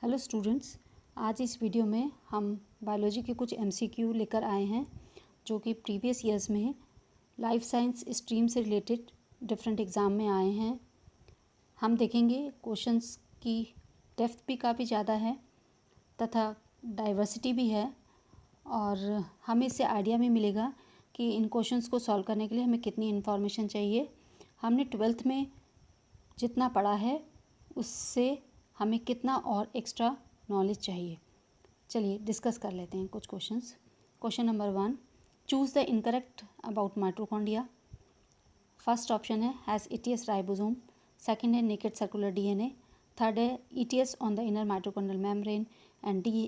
Hello students, आज इस video में हम बायोलॉजी के कुछ एमसीक्यू लेकर आए हैं जो कि प्रीवियस ईयर्स में लाइफ साइंस स्ट्रीम से रिलेटेड डिफरेंट एग्ज़ाम में आए हैं। हम देखेंगे क्वेश्चंस की डेप्थ भी काफ़ी ज़्यादा है तथा डाइवर्सिटी भी है और हमें इससे आइडिया भी मिलेगा कि इन क्वेश्चंस को सॉल्व करने के लिए हमें कितनी इन्फॉर्मेशन चाहिए। हमने 12th में जितना पढ़ा है उससे हमें कितना और एक्स्ट्रा नॉलेज चाहिए। चलिए डिस्कस कर लेते हैं कुछ questions. Question number 1, choose the incorrect about mitochondria. First option है हैज़ ईटीएस राइबोसोम, सेकंड है नेकेड सर्कुलर डीएनए, थर्ड है ETS on the inner mitochondrial membrane and D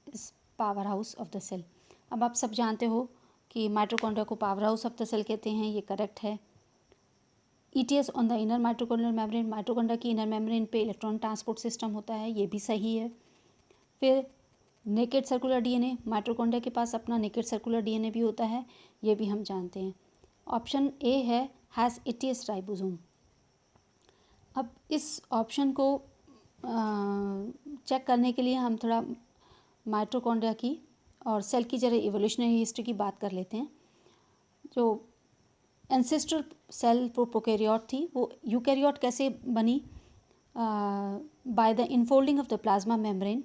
is power house of the cell. अब आप सब जानते हो कि mitochondria को power house of the cell कहते हैं, ये करेक्ट है। ETS on the inner mitochondrial membrane, mitochondria की इनर मेम्ब्रेन पे इलेक्ट्रॉन ट्रांसपोर्ट सिस्टम होता है, ये भी सही है। फिर नेकेड सर्कुलर डीएनए, माइटोकॉन्ड्रिया के पास अपना नेकेड सर्कुलर डीएनए भी होता है, ये भी हम जानते हैं। ऑप्शन ए है हैज़ ईटीएस राइबोसोम। अब इस ऑप्शन को चेक करने के लिए हम थोड़ा माइटोकॉन्ड्रिया की और सेल की जरा इवोल्यूशनरी हिस्ट्री की बात कर लेते हैं। जो एंसेस्ट्रल सेल प्रोकैरियोट थी वो यूकैरियोट कैसे बनी? By the infolding of the plasma membrane.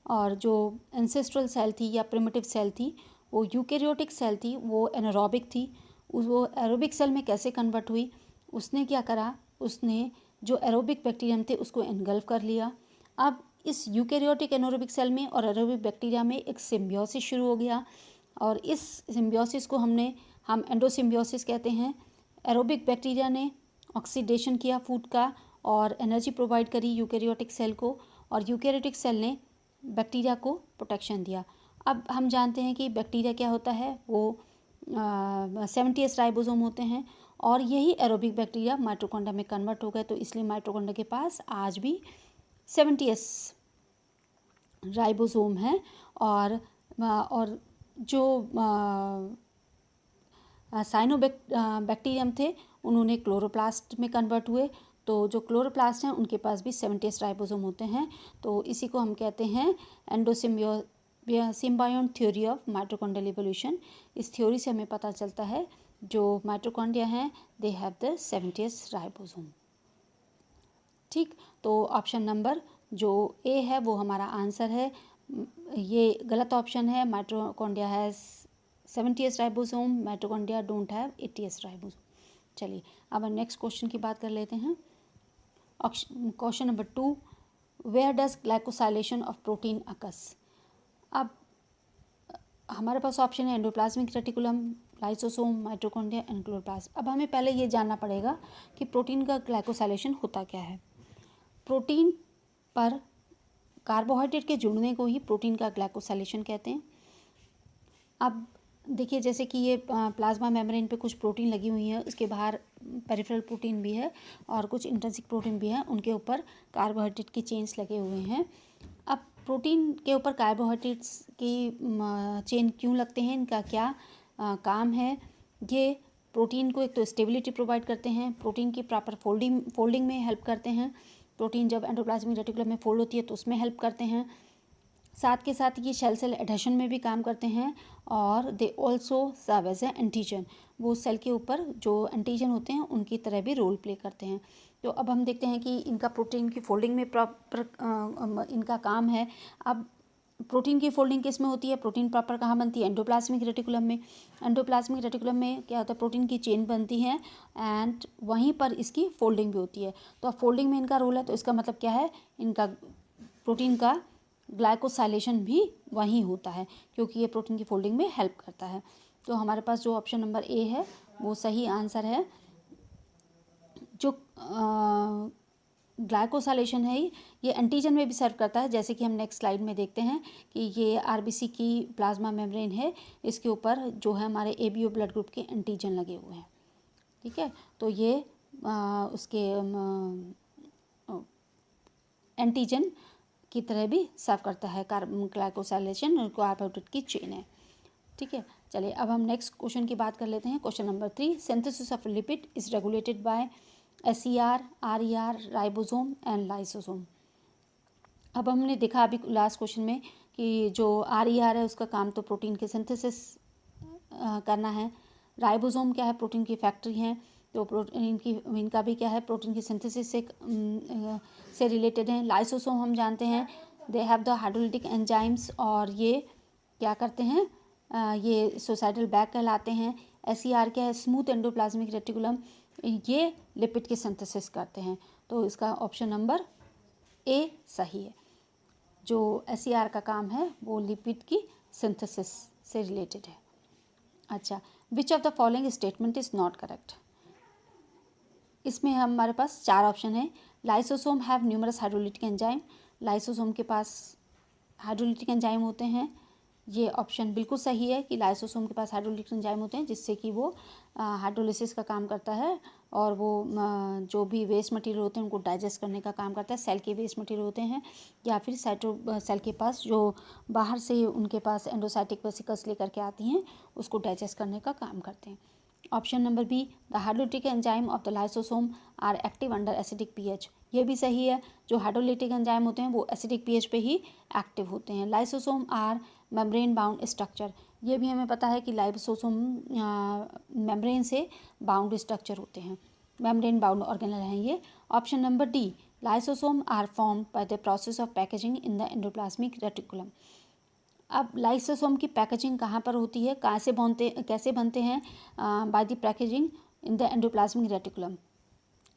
और जो एंसेस्ट्रल सेल थी या प्रिमिटिव सेल थी वो यूकैरियोटिक सेल थी, वो एनारोबिक थी। वो एरोबिक सेल में कैसे कन्वर्ट हुई? उसने क्या करा, उसने जो एरोबिक बैक्टीरियम थे उसको एनगल्फ कर लिया। अब इस यूकैरियोटिक एनारोबिक सेल में और एरोबिक बैक्टीरिया में एक सिम्बियोसिस शुरू हो गया और इस सिम्बियोसिस को हम एंडोसिम्बियोसिस कहते हैं। एरोबिक बैक्टीरिया ने ऑक्सीडेशन किया फूड का और एनर्जी प्रोवाइड करी यूकैरियोटिक सेल को, और यूकैरियोटिक सेल ने बैक्टीरिया को प्रोटेक्शन दिया। अब हम जानते हैं कि बैक्टीरिया क्या होता है, वो 70s राइबोसोम होते हैं और यही एरोबिक बैक्टीरिया माइटोकॉन्ड्रिया में कन्वर्ट हो गए, तो इसलिए माइटोकॉन्ड्रिया के पास आज भी 70s राइबोसोम है। और जो बैक्टीरियम थे उन्होंने क्लोरोप्लास्ट में कन्वर्ट हुए, तो जो क्लोरोप्लास्ट हैं उनके पास भी 70s राइबोसोम होते हैं। तो इसी को हम कहते हैं सिम्बायोन थ्योरी ऑफ माइटोकॉन्ड्रियल इवोल्यूशन। इस थ्योरी से हमें पता चलता है जो माइटोकॉन्ड्रिया हैं they have the 70s ribosome. ठीक, तो ऑप्शन नंबर जो ए है वो हमारा आंसर है। ये गलत ऑप्शन है। Mitochondria has 70s ribosome, mitochondria don't have 80s ribosome. चलिए अब हम नेक्स्ट क्वेश्चन की बात कर लेते हैं। Question number 2, where does glycosylation of protein occurs. अब हमारे पास ऑप्शन है endoplasmic reticulum, lysosome, mitochondria and chloroplast. अब हमें पहले ये जानना पड़ेगा कि प्रोटीन का ग्लाइकोसाइलेशन होता क्या है। प्रोटीन पर कार्बोहाइड्रेट के जुड़ने को ही प्रोटीन का ग्लाइकोसाइलेशन कहते हैं। अब देखिए जैसे कि ये प्लाज्मा मेम्ब्रेन पे कुछ प्रोटीन लगी हुई है, उसके बाहर पेरिफेरल प्रोटीन भी है और कुछ इंट्रिंसिक प्रोटीन भी है, उनके ऊपर कार्बोहाइड्रेट की चेन्स लगे हुए हैं। अब प्रोटीन के ऊपर कार्बोहाइड्रेट्स की चेन क्यों लगते हैं, इनका क्या काम है? ये प्रोटीन को एक तो स्टेबिलिटी प्रोवाइड करते हैं, प्रोटीन की प्रॉपर फोल्डिंग में हेल्प करते हैं। प्रोटीन जब एंडोप्लाज्मिक रेटिकुलम में फोल्ड होती है तो उसमें हेल्प करते हैं। साथ के साथ ये सेल एडहेशन में भी काम करते हैं और they also serve as a antigen. वो सेल के ऊपर जो एंटीजन होते हैं उनकी तरह भी रोल प्ले करते हैं। तो अब हम देखते हैं कि इनका प्रोटीन की फोल्डिंग में प्रॉपर इनका काम है। अब प्रोटीन की फोल्डिंग किस में होती है? प्रोटीन प्रॉपर कहाँ बनती है? एंडोप्लाज्मिक रेटिकुलम में। एंडोप्लाज्मिक रेटिकुलम में क्या होता है? प्रोटीन की चेन बनती है एंड वहीं पर इसकी फोल्डिंग भी होती है। तो अब फोल्डिंग में इनका रोल है, तो इसका मतलब क्या है? इनका प्रोटीन का ग्लाइकोसाइलेशन भी वहीं होता है क्योंकि ये प्रोटीन की फोल्डिंग में हेल्प करता है। तो हमारे पास जो ऑप्शन नंबर ए है वो सही आंसर है। जो ग्लाइकोसाइलेशन है ये एंटीजन में भी सर्व करता है, जैसे कि हम नेक्स्ट स्लाइड में देखते हैं कि ये आरबीसी की प्लाज्मा मेम्ब्रेन है, इसके ऊपर जो है हमारे एबीओ ब्लड ग्रुप के एंटीजन लगे हुए हैं। ठीक है, तो ये उसके एंटीजन की तरह भी सर्व करता है। ग्लाइकोसाइलेशन और कार्बोहाइड्रेट की चेन है। ठीक है, चलिए अब हम नेक्स्ट क्वेश्चन की बात कर लेते हैं। Question number 3, synthesis of lipid is regulated by SER, RER, ribosome and lysosome. अब हमने देखा अभी लास्ट क्वेश्चन में कि जो RER है उसका काम तो प्रोटीन के सिंथेसिस करना है। राइबोसोम क्या है, प्रोटीन की फैक्ट्री है, तो प्रोटीन की इनका भी क्या है, प्रोटीन की सिंथेसिस से रिलेटेड है। लाइसोसोम हम जानते हैं they have the hydrolytic enzymes, और ये क्या करते हैं, ये सुसाइडल बैग कहलाते हैं। SER क्या है, स्मूथ एंडोप्लाज्मिक रेटिकुलम, ये लिपिड की सिंथेसिस करते हैं। तो इसका ऑप्शन नंबर A सही है। जो SER का काम है वो लिपिड की सिंथेसिस से रिलेटेड है। अच्छा, which of the following statement is not correct. इसमें हमारे पास 4 ऑप्शन है। Lysosome have numerous hydrolytic enzyme, lysosome के पास हाइड्रोलिटिक एंजाइम होते हैं। ये ऑप्शन बिल्कुल सही है कि लाइसोसोम के पास हाइड्रोलिटिक एंजाइम होते हैं, जिससे कि वो हाइड्रोलिसिस का काम करता है, और वो जो भी वेस्ट मटेरियल होते हैं उनको डाइजेस्ट करने का काम करता है। सेल के वेस्ट मटेरियल होते हैं, या फिर सेल के पास जो बाहर से उनके पास एंडोसाइटिक वेसिकल्स लेकर के आती हैं, उसको डाइजेस्ट करने का काम करते हैं। Option number B, the hydrolytic enzyme of the lysosome are active under acidic pH। ये भी सही है, जो हाइड्रोलिटिक एंजाइम होते हैं वो एसिडिक pH पे ही एक्टिव होते हैं। Lysosome are membrane bound structure, ये भी हमें पता है कि लाइसोसोम मेम्ब्रेन से बाउंड स्ट्रक्चर होते हैं, मेम्ब्रेन बाउंड ऑर्गेनल हैं ये। Option number D, lysosome are formed by the process of packaging in the endoplasmic reticulum. अब लाइसोसोम की पैकेजिंग कहाँ पर होती है, कैसे बनते हैं, by the packaging in the endoplasmic reticulum.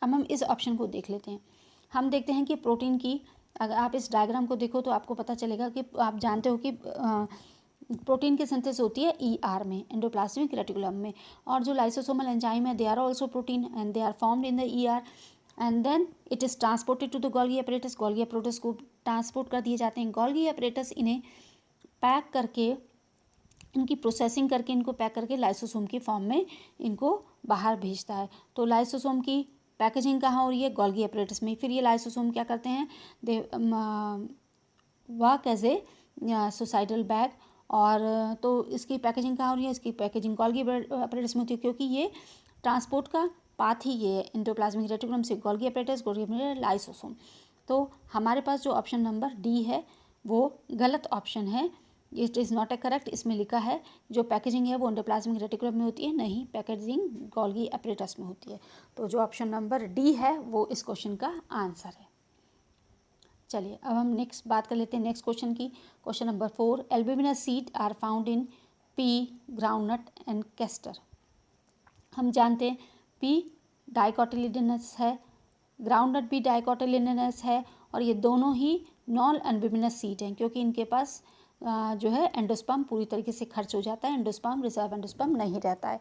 अब हम इस ऑप्शन को देख लेते हैं। हम देखते हैं कि प्रोटीन की, अगर आप इस डायग्राम को देखो तो आपको पता चलेगा कि आप जानते हो कि प्रोटीन की सिंथेसिस होती है ER में, एंडोप्लाज्मिक रेटिकुलम में, और जो लाइसोसोमल एंजाइम है they are also protein and they are formed in the ER, and then it is transported to the Golgi apparatus. Golgi apparatus को ट्रांसपोर्ट कर दिए जाते हैं। गोल्गी अपरेटस इन्हें पैक करके, इनकी प्रोसेसिंग करके, इनको पैक करके लाइसोसोम की फॉर्म में इनको बाहर भेजता है। तो लाइसोसोम की पैकेजिंग कहाँ हो रही है, गोल्गी अपरेटस में। फिर ये लाइसोसोम क्या करते हैं, they work as a suicidal bag, और तो इसकी पैकेजिंग कहाँ हो रही है, इसकी पैकेजिंग गोल्गी अपरेटस में होती है, क्योंकि ये ट्रांसपोर्ट का पाथ ही ये है, एंडोप्लाज्मिक रेटिकुलम से Golgi apparatus, Golgi apparatus lysosome. तो हमारे पास जो ऑप्शन नंबर D है वो गलत ऑप्शन है, it is not A correct. इसमें लिखा है जो पैकेजिंग है वो एंडोप्लाज्मिक रेटिकुलम में होती है, नहीं, पैकेजिंग गोल्गी अपरेटस में होती है। तो जो ऑप्शन नंबर D है वो इस क्वेश्चन का आंसर है। चलिए अब हम नेक्स्ट बात कर लेते हैं नेक्स्ट क्वेश्चन की। Question number 4, albuminous seed are found in pea, groundnut and castor. हम जानते हैं पी डाइकोटिलिडनस है, ग्राउंडनट भी डाइकोटिलिडनस है, और ये दोनों ही नॉन एल्ब्यूमिनस सीड हैं, क्योंकि इनके पास जो है एंडोस्पर्म पूरी तरीके से खर्च हो जाता है, एंडोस्पर्म रिजर्व एंडोस्पर्म नहीं रहता है।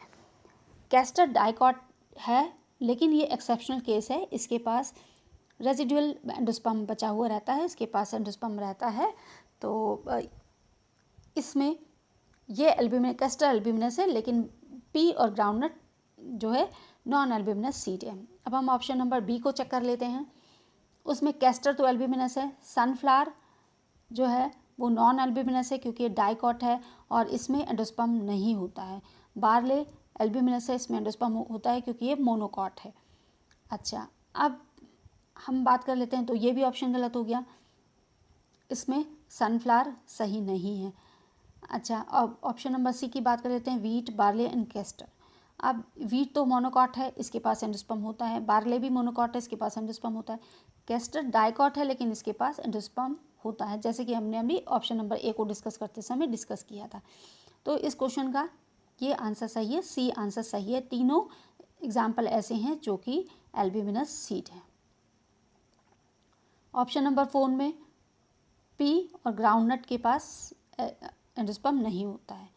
कैस्टर डाइकॉट है, लेकिन ये एक्सेप्शनल केस है, इसके पास रेजिडुअल एंडोस्पर्म बचा हुआ रहता है, इसके पास एंडोस्पर्म रहता है। तो इसमें ये एल्ब्यूमिन, कैस्टर एल्ब्यूमिनस है, लेकिन पी और ग्राउंडनट जो है नॉन एल्ब्यूमिनस सीड है। अब हम ऑप्शन नंबर B को चेक कर लेते हैं। उसमें कैस्टर तो एल्ब्यूमिनस है, सनफ्लावर जो है वो नॉन एल्ब्यूमिनस है क्योंकि ये डाइकॉट है और इसमें एंडोस्पर्म नहीं होता है। बार्ले एल्ब्यूमिनस है, इसमें एंडोस्पर्म होता है क्योंकि ये मोनोकॉट है। अच्छा, अब हम बात कर लेते हैं, तो ये भी ऑप्शन गलत हो गया, इसमें सनफ्लावर सही नहीं है। अच्छा, अब ऑप्शन नंबर C की बात कर लेते हैं, वीट, बार्ले एंड कैस्टर। अब वीट तो मोनोकॉट है, इसके पास एंडोस्पर्म होता है, बार्ले भी मोनोकॉट है, इसके पास एंडोस्पर्म होता है, कैस्टर डाइकॉट है लेकिन इसके पास एंडोस्पर्म होता है, जैसे कि हमने अभी ऑप्शन नंबर A को डिस्कस करते समय डिस्कस किया था। तो इस क्वेश्चन का ये आंसर सही है, C आंसर सही है। तीनों एग्जाम्पल ऐसे हैं जो कि एल्ब्यूमिनस सीड है। ऑप्शन नंबर 4 में पी और ग्राउंडनट के पास एंडोस्पर्म नहीं होता है।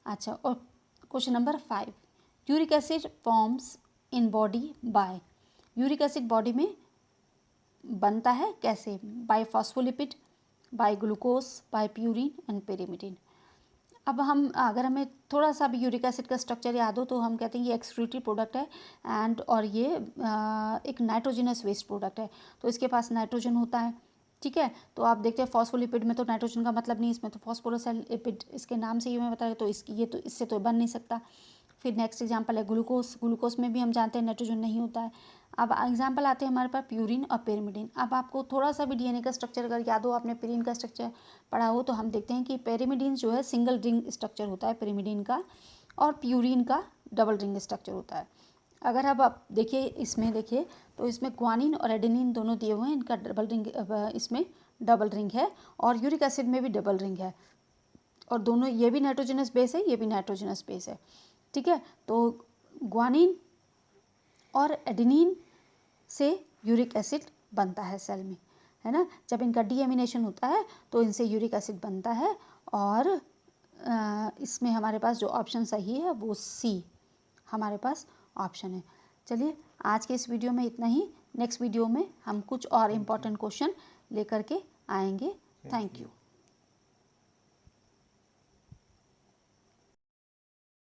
अच्छा, और question number 5, uric acid forms in body by, uric acid body में बनता है कैसे, by phospholipid, by glucose, by purine and pyrimidine. अब हम अगर हमें थोड़ा सा भी यूरिक एसिड का स्ट्रक्चर याद हो तो हम कहते हैं ये एक्सक्रीटरी प्रोडक्ट है एंड, और ये एक नाइट्रोजनस वेस्ट प्रोडक्ट है, तो इसके पास नाइट्रोजन होता है। ठीक है, तो आप देखते हैं फॉस्फोलिपिड में तो नाइट्रोजन का मतलब नहीं, इसमें तो फॉस्फोरस है लिपिड, इसके नाम से ही मैं बता रही, तो इससे तो बन नहीं सकता। फिर नेक्स्ट एग्जांपल है ग्लूकोज, ग्लूकोज में भी हम जानते हैं नाइट्रोजन नहीं होता है। अब एग्जाम्पल आते हैं हमारे पास प्यूरिन और पेरिमिडिन। अब आपको थोड़ा सा भी डीएनए का स्ट्रक्चर अगर याद हो, आपने पेरिन का स्ट्रक्चर पढ़ा हो, तो हम देखते हैं कि पेरिमिडिन जो है सिंगल रिंग स्ट्रक्चर होता है पेरिमिडिन का, और प्यूरिन का डबल रिंग स्ट्रक्चर होता है। अगर अब आप देखिए, इसमें देखिए तो इसमें ग्वानिन और एडेनिन दोनों दिए हुए हैं, इनका डबल रिंग, इसमें डबल रिंग है, और यूरिक एसिड में भी डबल रिंग है, और दोनों, ये भी नाइट्रोजनस बेस है, ये भी नाइट्रोजनस बेस है, ठीक है। तो ग्वानिन और एडेनिन से यूरिक एसिड बनता है सेल में, है ना। जब इनका डीएमिनेशन होता है तो इनसे यूरिक एसिड बनता है, और इसमें हमारे पास जो ऑप्शन सही है वो सी हमारे पास ऑप्शन है। चलिए, आज के इस वीडियो में इतना ही। नेक्स्ट वीडियो में हम कुछ और इम्पोर्टेंट क्वेश्चन लेकर के आएंगे। Thank you.